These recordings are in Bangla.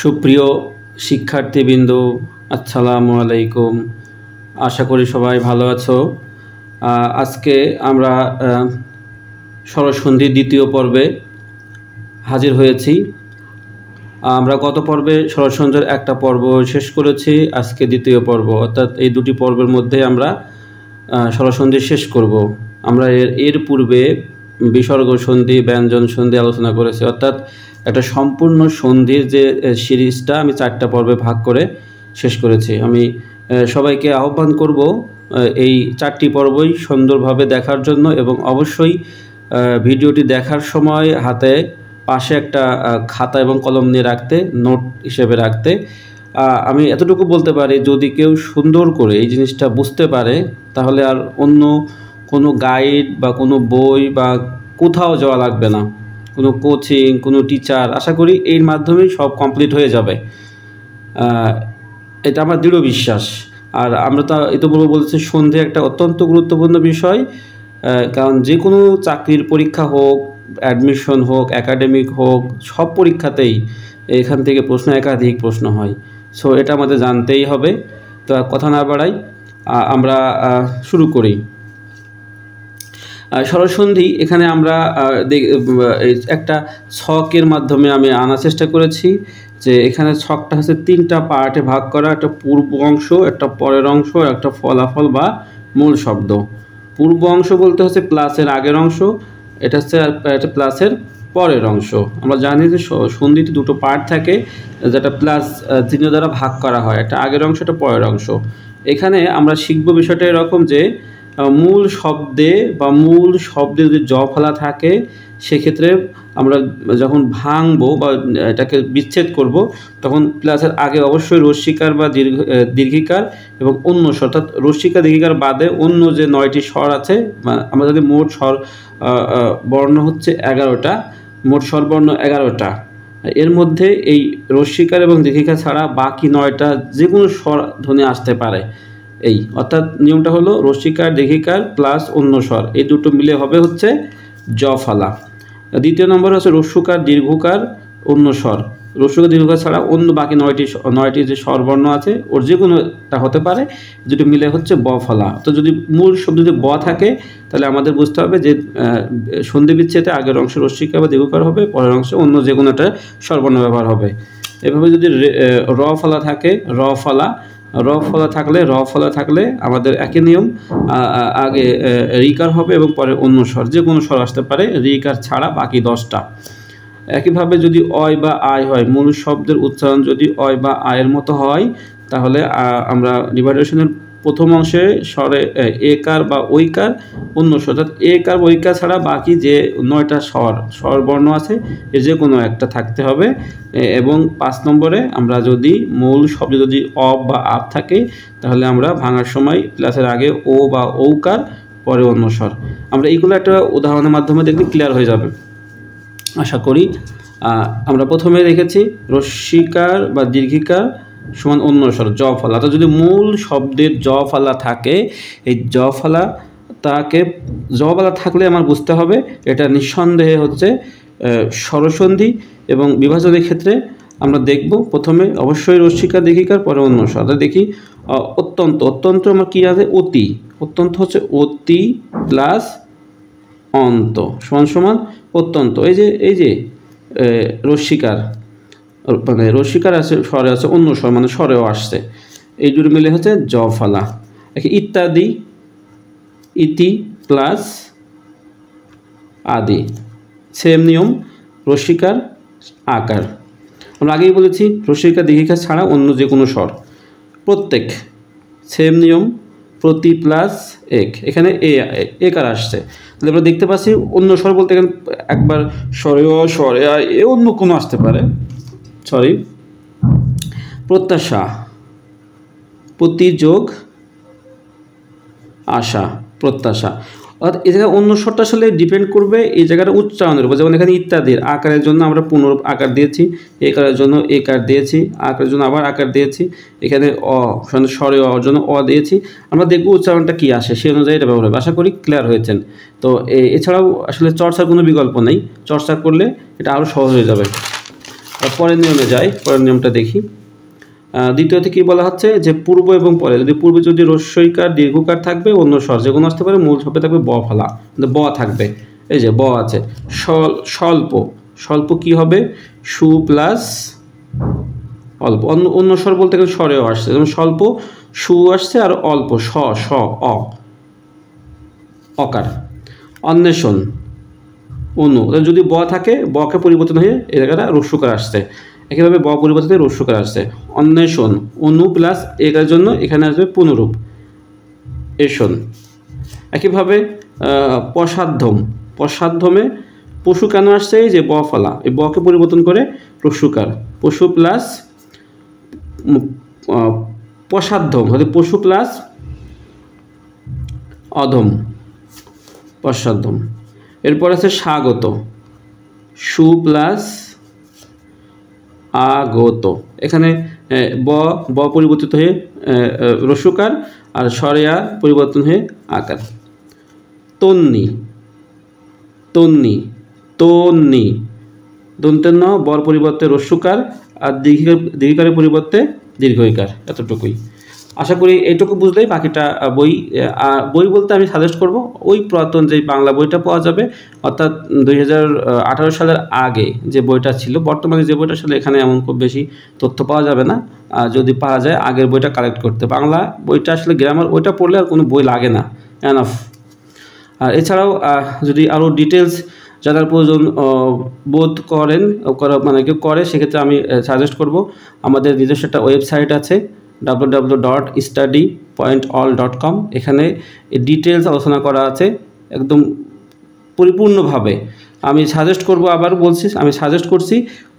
সুপ্রিয় শিক্ষার্থীবৃন্দ, আসসালামু আলাইকুম। আশা করি সবাই ভালো আছো। আজকে আমরা স্বরসন্ধির দ্বিতীয় পর্বে হাজির হয়েছি। আমরা গত পর্বে স্বরসন্ধির একটা পর্ব শেষ করেছি, আজকে দ্বিতীয় পর্ব, অর্থাৎ এই দুটি পর্বের মধ্যে আমরা স্বরসন্ধি শেষ করব। আমরা এর পূর্বে বিসর্গ সন্ধি, ব্যঞ্জন সন্ধি আলোচনা করেছি, অর্থাৎ একটা সম্পূর্ণ সন্ধির যে সিরিজটা আমি 4টা পর্বে ভাগ করে শেষ করেছি। আমি সবাইকে আহ্বান করব এই 4টি পর্বই সুন্দরভাবে দেখার জন্য, এবং অবশ্যই ভিডিওটি দেখার সময় হাতে পাশে একটা খাতা এবং কলম নিয়ে রাখতে, নোট হিসেবে রাখতে। আমি এতটুকু বলতে পারি, যদি কেউ সুন্দর করে এই জিনিসটা বুঝতে পারে, তাহলে আর অন্য কোনো গাইড বা কোনো বই বা কোথাও যাওয়া লাগবে না, কোনো কোচিং, কোনো টিচার। আশা করি এর মাধ্যমেই সব কমপ্লিট হয়ে যাবে, এটা আমার দৃঢ় বিশ্বাস। আর আমরা তো ইতিপূর্বে বলছি, সন্ধি একটা অত্যন্ত গুরুত্বপূর্ণ বিষয়, কারণ যে কোনো চাকরির পরীক্ষা হোক, অ্যাডমিশন হোক, একাডেমিক হোক, সব পরীক্ষাতেই এখান থেকে একাধিক প্রশ্ন হয়। সো এটা আমাদের জানতেই হবে। তো কথা না বাড়াই, আমরা শুরু করি। স্বরসন্ধি এখানে আমরা একটা ছকের মাধ্যমে আমি আনার চেষ্টা করেছি, যে এখানে ছকটা হচ্ছে 3টা পার্টে ভাগ করা, একটা পূর্ব অংশ, একটা পরের অংশ, একটা ফলাফল বা মূল শব্দ। পূর্ব অংশ বলতে হচ্ছে প্লাসের আগের অংশ, এটা হচ্ছে প্লাসের পরের অংশ। আমরা জানি যে সন্ধিতে দুটো পার্ট থাকে, যেটা প্লাস চিহ্ন দ্বারা ভাগ করা হয়, একটা আগের অংশ, একটা পরের অংশ। এখানে আমরা শিখব বিষয়টা এরকম যে মূল শব্দে যদি জ ফলা থাকে, সেক্ষেত্রে আমরা যখন ভাঙবো বা এটাকে বিচ্ছেদ করব, তখন প্লাসের আগে অবশ্যই রস্বীকার বা দীর্ঘিকার এবং অন্য স্বর, অর্থাৎ রস্বীকার দীর্ঘিকার বাদে অন্য যে 9টি স্বর আছে, আমরা যদি মোট স্বর বর্ণ হচ্ছে 11টা, মোট স্বরবর্ণ 11টা, এর মধ্যে এই রস্বীকার এবং দীর্ঘিকার ছাড়া বাকি 9টা যে কোনো স্বর ধ্বনি আসতে পারে। এই অর্থাৎ নিয়মটা হলো রস্বীকার দীর্ঘিকার প্লাস অন্য স্বর, এই দুটো মিলে হবে হচ্ছে জ ফলা। দ্বিতীয় নম্বর হচ্ছে রস্যকার দীর্ঘকার অন্য স্বর, রস্যকার দীর্ঘকার ছাড়া অন্য বাকি 9টি যে স্বরবর্ণ আছে, ওর যে কোনোটা হতে পারে, দুটো মিলে হচ্ছে ব ফলা। তো যদি মূল শব্দ যদি ব থাকে, তাহলে আমাদের বুঝতে হবে যে সন্ধি বিচ্ছেদে আগের অংশ রস্যিকা বা দীর্ঘকার হবে, পরের অংশে অন্য যে কোনো একটা স্বরবর্ণ ব্যবহার হবে। এভাবে যদি র ফলা থাকে, র ফলা থাকলে আমাদের একই নিয়ম, আগে রিকার হবে এবং পরে অন্য স্বর, যে কোনো স্বর আসতে পারে, রিকার ছাড়া বাকি 10টা। একইভাবে যদি অয় বা আয় হয়, মূল শব্দের উচ্চারণ যদি অয় বা আয়ের মতো হয়, তাহলে আমরা ডিভাইডেশনের প্রথম অংশে স্বরে একার বা ঐকার অন্য স্বর, অর্থাৎ একার বা ঐকার ছাড়া বাকি যে 9টা স্বরবর্ণ আছে, এর যে কোনো একটা থাকতে হবে। এবং 5 নম্বরে আমরা যদি মূল শব্দ যদি অ বা আপ থাকে, তাহলে আমরা ভাঙার সময় প্লাসের আগে ও বা ঔকার, পরে অন্য স্বর। আমরা এইগুলো একটা উদাহরণের মাধ্যমে দেখলে ক্লিয়ার হয়ে যাবে আশা করি। আমরা প্রথমে দেখেছি রস্বীকার বা দীর্ঘিকার সমান অন্য স্বর জ ফলা। তো যদি মূল শব্দের জ ফলা থাকে, এই জ ফলা থাকলে আমার বুঝতে হবে এটা নিঃসন্দেহে হচ্ছে স্বরসন্ধি। এবং বিভাজনের ক্ষেত্রে আমরা দেখব প্রথমে অবশ্যই রস্বীকার দীর্ঘিকার, পরে অন্য স্বর। দেখি অত্যন্ত আমার কী আছে, অত্যন্ত হচ্ছে অতি প্লাস অন্ত সমান অত্যন্ত। এই যে রস্বীকার, মানে রস্বীকার আছে, স্বরে আছে অন্য স্বর, মানে স্বরেও আসছে, এই দুটো মিলে হচ্ছে জ ফলা। ইত্যাদি, ইতি প্লাস আদি, সেম নিয়ম, রস্বীকার আকার। আমরা আগেই বলেছি রস্বীকার দীর্ঘিকার ছাড়া অন্য যে কোনো স্বর, প্রত্যেক সেম নিয়ম, প্রতি প্লাস এক, এখানে একার আসছে। তাহলে আমরা দেখতে পাচ্ছি অন্য স্বর বলতে এখানে একবার স্বরে এ অন্য কোনো আসতে পারে, প্রত্যাশা, প্রতিযোগ আশা, প্রত্যাশা। অর্থাৎ এই জায়গায় অন্য স্বরটা আসলে ডিপেন্ড করবে এই জায়গাটা উচ্চারণের উপর। যেমন এখানে ইত্যাদির আকারের জন্য আমরা পুনরূপ আকার দিয়েছি, একারের জন্য একার দিয়েছি, আকারের জন্য আবার আকার দিয়েছি, এখানে স্বরে অর জন্য অ দিয়েছি। আমরা দেখব উচ্চারণটা কী আসে, সেই অনুযায়ী এটা ব্যবহার হবে। আশা করি ক্লিয়ার হয়েছেন। তো এছাড়াও আসলে চর্চার কোনো বিকল্প নেই, চর্চা করলে এটা আরও সহজ হয়ে যাবে। পরের নিয়মে যাই, পরের নিয়মটা দেখি। দ্বিতীয়তে কি বলা হচ্ছে যে পূর্ব এবং পরে, যদি পূর্বে যদি রস্যইকার দীর্ঘকার থাকবে, অন্য স্বর যে কোনো আসতে পারে, মূল শব্দে থাকবে ব ফলা, ব থাকবে। এই যে ব আছে। স্বল্প, স্বল্প কি হবে? সু প্লাস অল্প। অন্য স্বর বলতে গেলে স্বরেও আসছে, যেমন স্বল্প সু আসছে, আর অল্প স স অ অকার। অন্বেষণ অনু, যদি ব থাকে বকে পরিবর্তন হয়ে এ জায়গাটা রস্যকার আসছে, একইভাবে ব পরিবর্তন হয়ে রস্যকার আসছে। অন্বেষণ অনু প্লাস একার জন্য এখানে আসবে পুনরূপ এষণ। একইভাবে পশ্চাদ্ধম, পশ্চাদ্ধমে পশু কেন আসছে? এই যে ব ফলা, এই বকে পরিবর্তন করে রস্যকার, পশু প্লাস পশ্চাদ্ধম হলে পশু প্লাস অধম, পশ্চাদ্ধম। এরপর আছে স্বাগত, সু প্লাস আগত। এখানে ব পরিবর্তিত হয়ে রস্যকার, আর স্বরেয়া পরিবর্তন হয়ে আকার। তন্নি, তন্নি তন্নি, দন্তের ন বর পরিবর্তে রস্যকার, আর দীর্ঘিকারের পরিবর্তে দীর্ঘইকার। এতটুকুই। আশা করি এইটুকু বুঝলেই বাকিটা বই বলতে আমি সাজেস্ট করব ওই পুরাতন যে বাংলা বইটা পাওয়া যাবে, অর্থাৎ 2018 সালের আগে যে বইটা ছিল। বর্তমানে যে বইটা আসলে এখানে এমন খুব বেশি তথ্য পাওয়া যাবে না, যদি পাওয়া যায় আগের বইটা কালেক্ট করতে। বাংলা বইটা আসলে গ্রামার ওইটা পড়লে আর কোনো বই লাগে না, এনাফ। আর এছাড়াও যদি আরও ডিটেলস জানার প্রয়োজন বোধ করেন, মানে কেউ করে, সেক্ষেত্রে আমি সাজেস্ট করব আমাদের নিজস্ব একটা ওয়েবসাইট আছে www.studypointall.com। এখানে ডিটেলস আলোচনা করা আছে একদম পরিপূর্ণভাবে। আমি সাজেস্ট করব, আবার বলছি, আমি সাজেস্ট করছি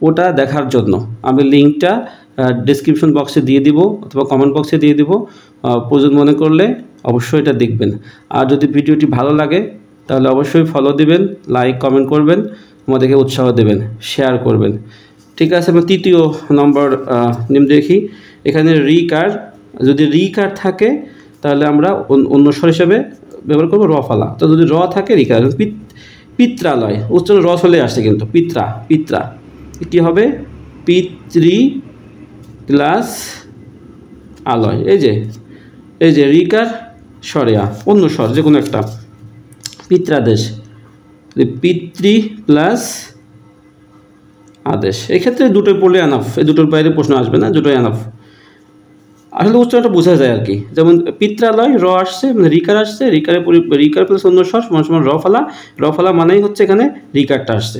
ওটা দেখার জন্য। আমি লিঙ্কটা ডেসক্রিপশন বক্সে দিয়ে দিব অথবা কমেন্ট বক্সে দিয়ে দিব, প্রয়োজন মনে করলে অবশ্যই এটা দেখবেন। আর যদি ভিডিওটি ভালো লাগে তাহলে অবশ্যই ফলো দিবেন, লাইক কমেন্ট করবেন, আমাদেরকে উৎসাহ দেবেন, শেয়ার করবেন। ঠিক আছে, আমরা তৃতীয় নম্বর নিয়ম দেখি। এখানে রিকার, যদি রিকার থাকে তাহলে আমরা অন্য স্বর হিসেবে ব্যবহার করবো র ফলা। তো যদি র থাকে রিকার। পিত্রালয়, উচ্চারণ র চলে আসছে কিন্তু, পিত্রা, পিত্রা কী হবে? পিতৃ প্লাস আলয়। এই যে রিকার স্বরেয়া, অন্য স্বর যে কোনো একটা। পিত্রাদেশ, পিতৃ প্লাস আদেশ। এক্ষেত্রে দুটোই পড়লে এনাফ, এই দুটোর বাইরে প্রশ্ন আসবে না, দুটোই এনাফ। আসলে উচ্চারণটা বোঝা যায় আর কি। যেমন পিত্রালয় র আসছে, মানে রিকার আসছে, রিকার প্লাস অন্য স্বর সমান সমান র ফলা। র ফলা মানেই হচ্ছে এখানে রিকারটা আসছে।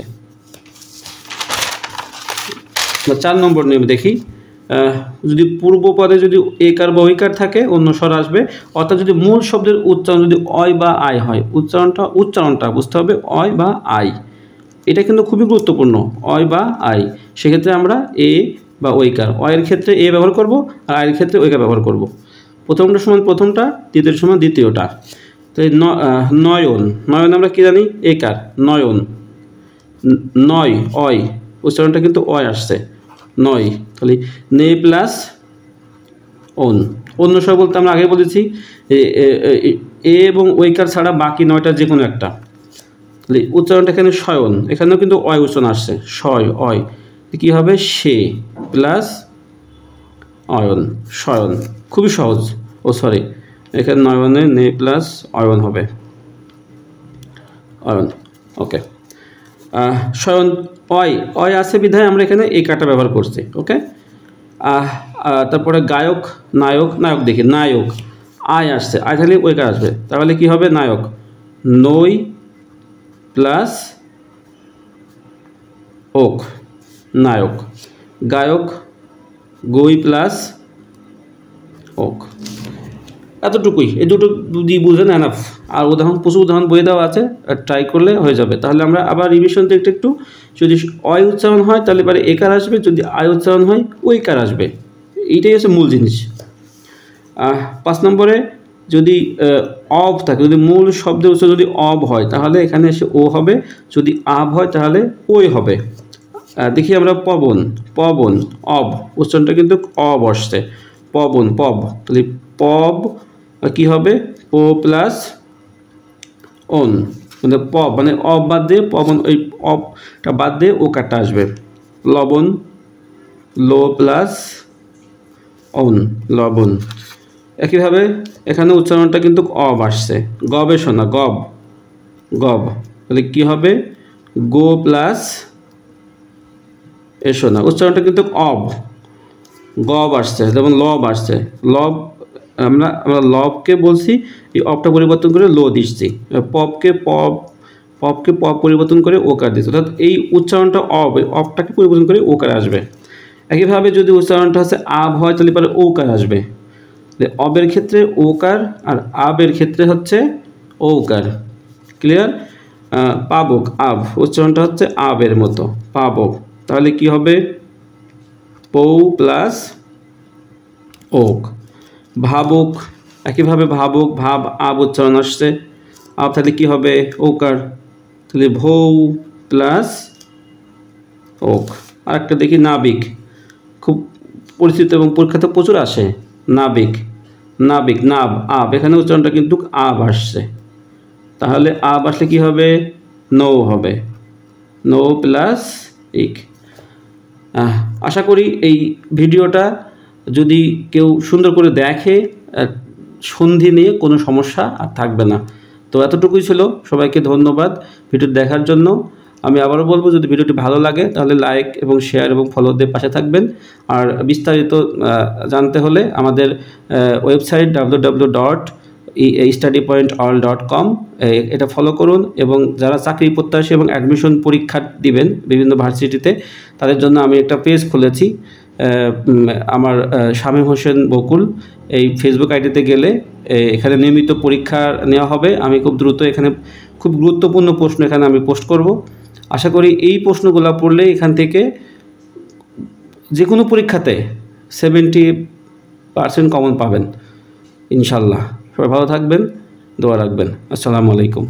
4 নম্বর নিয়ম দেখি। যদি পূর্ব পদে যদি একার বা ঐকার থাকে অন্য স্বর আসবে, অর্থাৎ যদি মূল শব্দের উচ্চারণ যদি অয় বা আয় হয়, উচ্চারণটা বুঝতে হবে অয় বা আয়। এটা কিন্তু খুবই গুরুত্বপূর্ণ, অয় বা আয়। সেক্ষেত্রে আমরা এ বা ঐকার, অয়ের ক্ষেত্রে এ ব্যবহার করব, আর আয়ের ক্ষেত্রে ঐকার ব্যবহার করব। প্রথমটা সমান প্রথমটা, দ্বিতীয়টা সমান দ্বিতীয়টা। তো এই নয়ন, নয়ন আমরা কী জানি? একার, নয়ন। নয় অয়, উচ্চারণটা কিন্তু অয় আসছে, নয়। তাহলে নে প্লাস অন। অন্য স্বর বলতে আমরা আগে বলেছি এ এবং ঐকার ছাড়া বাকি 9টা যে কোনো একটা। তাহলে উচ্চারণটা এখানে শয়ন, এখানেও কিন্তু অয় উচ্চারণ আসছে, শয় অয়। কী হবে? সে প্লাস অয়ন, শয়ন। খুবই সহজ। সরি, এখানে নয়নে নে প্লাস অয়ন হবে, অয়ন। ওকে, শয়ন অয় আছে বিধায় আমরা এখানে এই কাটা ব্যবহার করছি। ওকে, তারপরে গায়ক, নায়ক দেখি, নায়ক আয় আসছে, আয় থাকলে ওই কার আসবে, তাহলে কি হবে? নায়ক নই প্লাস ওক, নায়ক। গায়ক গই প্লাস ওক। এতটুকুই, এই দুটো দিয়ে বুঝেন এনাফ। আর প্রচুর উদাহরণ বইয়ে দেওয়া আছে, ট্রাই করলে হয়ে যাবে। তাহলে আমরা আবার রিভিশন দিতে একটু, যদি অয় উচ্চারণ হয় তাহলে এবারে একার আসবে, যদি আয় উচ্চারণ হয় ওই কার আসবে। এইটাই হচ্ছে মূল জিনিস। 5 নম্বরে যদি অব থাকে, যদি মূল শব্দের উচ্চারণ যদি অব হয় তাহলে এখানে এসে ও হবে, যদি আব হয় তাহলে ওই হবে। দেখি আমরা পবন, পবন অব, উচ্চারণটা কিন্তু অব আসছে, পবন পব। তাহলে পব কি হবে? ও প্লাস অন, মানে পব মানে অব বাদ দিয়ে পবন, ওই অবটা বাদ দিয়ে ও কাটা আসবে। লবণ লো প্লাস অন, লবণ। একইভাবে এখানে উচ্চারণটা কিন্তু অব আসছে, গবেষণা, গব, গব, তাহলে কী হবে? গো প্লাস এসো না, উচ্চারণটা কিন্তু অব, গব আসছে, যেমন লব আসছে, লব আমরা লবকে বলছি, এই অবটা পরিবর্তন করে লো দিচ্ছি, পপকে পপ পরিবর্তন করে ওকার দিচ্ছি, অর্থাৎ এই উচ্চারণটা অবটাকে পরিবর্তন করে ওকার আসবে। একইভাবে যদি উচ্চারণটা হচ্ছে আব হয় তাহলে পরে ওকার আসবে, অবের ক্ষেত্রে ওকার আর আবের ক্ষেত্রে হচ্ছে ওকার। ক্লিয়ার? পাবক, আব উচ্চারণটা হচ্ছে আবের মতো, পাবক, তাহলে কি হবে? পৌ প্লাস ওক। ভাবুক, একইভাবে ভাবুক, ভাব আব উচ্চারণ আসছে, আব তাহলে কি হবে? ওকার, তাহলে ভৌ প্লাস ওক। আরেকটা দেখি নাবিক, খুব পরিচিত এবং পরীক্ষাতে প্রচুর আসে, নাবিক, নাবিক, নাব, আব, এখানে উচ্চারণটা কিন্তু আব আসছে, তাহলে আব আসলে কি হবে? নৌ হবে, নৌ প্লাস ইক। আশা করি এই ভিডিওটা যদি কেউ সুন্দর করে দেখে, সন্ধি নিয়ে কোনো সমস্যা আর থাকবে না। তো এতটুকুই ছিল, সবাইকে ধন্যবাদ ভিডিও দেখার জন্য। আমি আবারও বলবো, যদি ভিডিওটি ভালো লাগে তাহলে লাইক এবং শেয়ার এবং ফলো দিয়ে পাশে থাকবেন। আর বিস্তারিত জানতে হলে আমাদের ওয়েবসাইট www.studypointall.com এটা ফলো করুন, এবং যারা চাকরি প্রত্যাশী এবং অ্যাডমিশন পরীক্ষা দিবেন বিভিন্ন ভার্সিটিতে, তাদের জন্য আমি একটা পেজ খুলেছি, আমার শামীম হোসেন বকুল, এই ফেসবুক আইডিতে গেলে এখানে নিয়মিত পরীক্ষা নেওয়া হবে। আমি খুব দ্রুত এখানে খুব গুরুত্বপূর্ণ প্রশ্ন এখানে আমি পোস্ট করব। আশা করি এই প্রশ্নগুলো পড়লে এখান থেকে যে কোনো পরীক্ষাতে 70% কমন পাবেন ইনশাল্লাহ। সবাই ভালো থাকবেন, দোয়া রাখবেন। আসসালামু আলাইকুম।